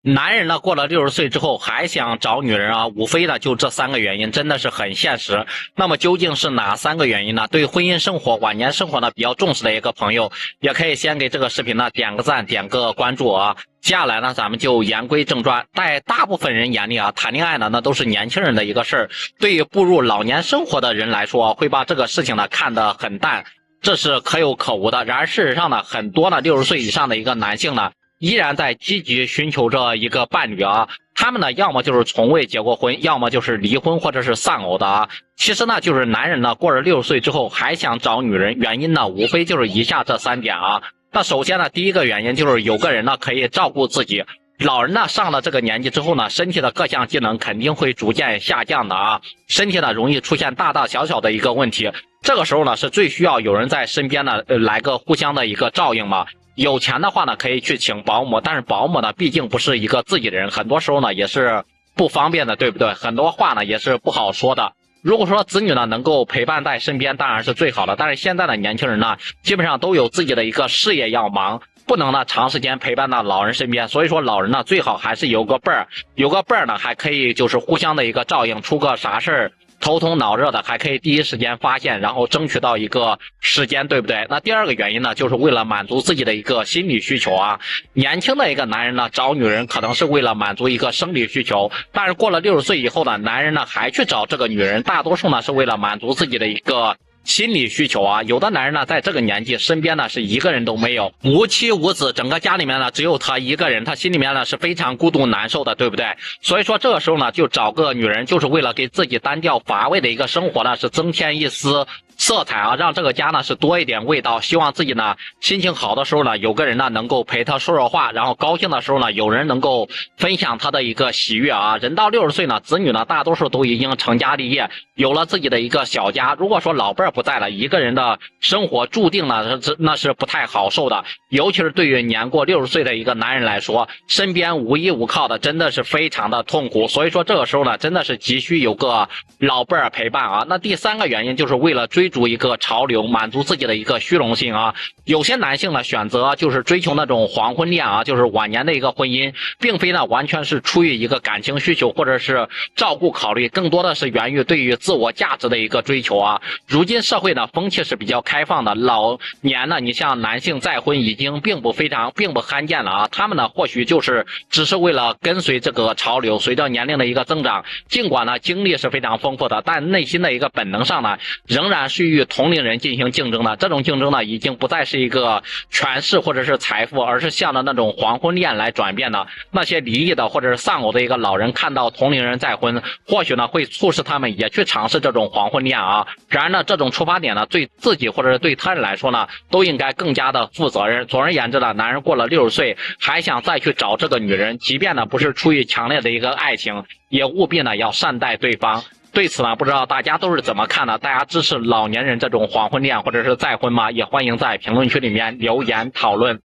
男人呢，过了60岁之后还想找女人啊，无非呢就这3个原因，真的是很现实。那么究竟是哪3个原因呢？对婚姻生活、晚年生活呢比较重视的一个朋友，也可以先给这个视频呢点个赞、点个关注啊。接下来呢，咱们就言归正传。在大部分人眼里啊，谈恋爱呢那都是年轻人的一个事儿，对于步入老年生活的人来说，会把这个事情呢看得很淡，这是可有可无的。然而事实上呢，很多呢60岁以上的一个男性呢，依然在积极寻求着一个伴侣啊，他们呢要么就是从未结过婚，要么就是离婚或者是丧偶的啊。其实呢，就是男人呢过了60岁之后还想找女人，原因呢无非就是以下这3点啊。那首先呢，第一个原因就是有个人呢可以照顾自己。老人呢上了这个年纪之后呢，身体的各项机能肯定会逐渐下降的啊，身体呢容易出现大大小小的一个问题。这个时候呢是最需要有人在身边呢来个互相的一个照应嘛。有钱的话呢，可以去请保姆，但是保姆呢，毕竟不是一个自己人，很多时候呢也是不方便的，对不对？很多话呢也是不好说的。如果说子女呢能够陪伴在身边，当然是最好的。但是现在的年轻人呢，基本上都有自己的一个事业要忙，不能呢长时间陪伴到老人身边。所以说老人呢最好还是有个伴儿，有个伴儿呢还可以就是互相的一个照应，出个啥事儿头疼脑热的还可以第一时间发现，然后争取到一个时间，对不对？那第二个原因呢，就是为了满足自己的一个心理需求啊。年轻的一个男人呢找女人可能是为了满足一个生理需求，但是过了60岁以后呢，男人呢还去找这个女人，大多数呢是为了满足自己的一个心理需求啊。有的男人呢在这个年纪身边呢是一个人都没有，无妻无子，整个家里面呢只有他一个人，他心里面呢是非常孤独难受的，对不对？所以说这个时候呢就找个女人，就是为了给自己单调乏味的一个生活呢是增添一丝色彩啊，让这个家呢是多一点味道。希望自己呢心情好的时候呢有个人呢能够陪他说说话，然后高兴的时候呢有人能够分享他的一个喜悦啊。人到60岁呢，子女呢大多数都已经成家立业，有了自己的一个小家。如果说老伴儿不在了，一个人的生活注定呢那是不太好受的。尤其是对于年过60岁的一个男人来说，身边无依无靠的真的是非常的痛苦。所以说这个时候呢真的是急需有个老伴儿陪伴啊。那第3个原因就是为了追逐一个潮流，满足自己的一个虚荣心啊。有些男性呢选择就是追求那种黄昏恋啊，就是晚年的一个婚姻，并非呢完全是出于一个感情需求或者是照顾考虑，更多的是源于对于自我价值的一个追求啊。如今社会呢风气是比较开放的，老年呢你像男性再婚已经并不罕见了啊。他们呢或许只是为了跟随这个潮流，随着年龄的一个增长，尽管呢经历是非常丰富的，但内心的一个本能上呢仍然是与同龄人进行竞争的。这种竞争呢已经不再是一个权势或者是财富，而是向着那种黄昏恋来转变的。那些离异的或者是丧偶的一个老人看到同龄人再婚，或许呢会促使他们也去尝试这种黄昏恋啊。然而呢这种出发点呢对自己或者是对他人来说呢都应该更加的负责任。总而言之呢，男人过了60岁还想再去找这个女人，即便呢不是出于强烈的一个爱情，也务必呢要善待对方。对此呢，不知道大家都是怎么看的？大家支持老年人这种黄昏恋或者是再婚吗？也欢迎在评论区里面留言讨论。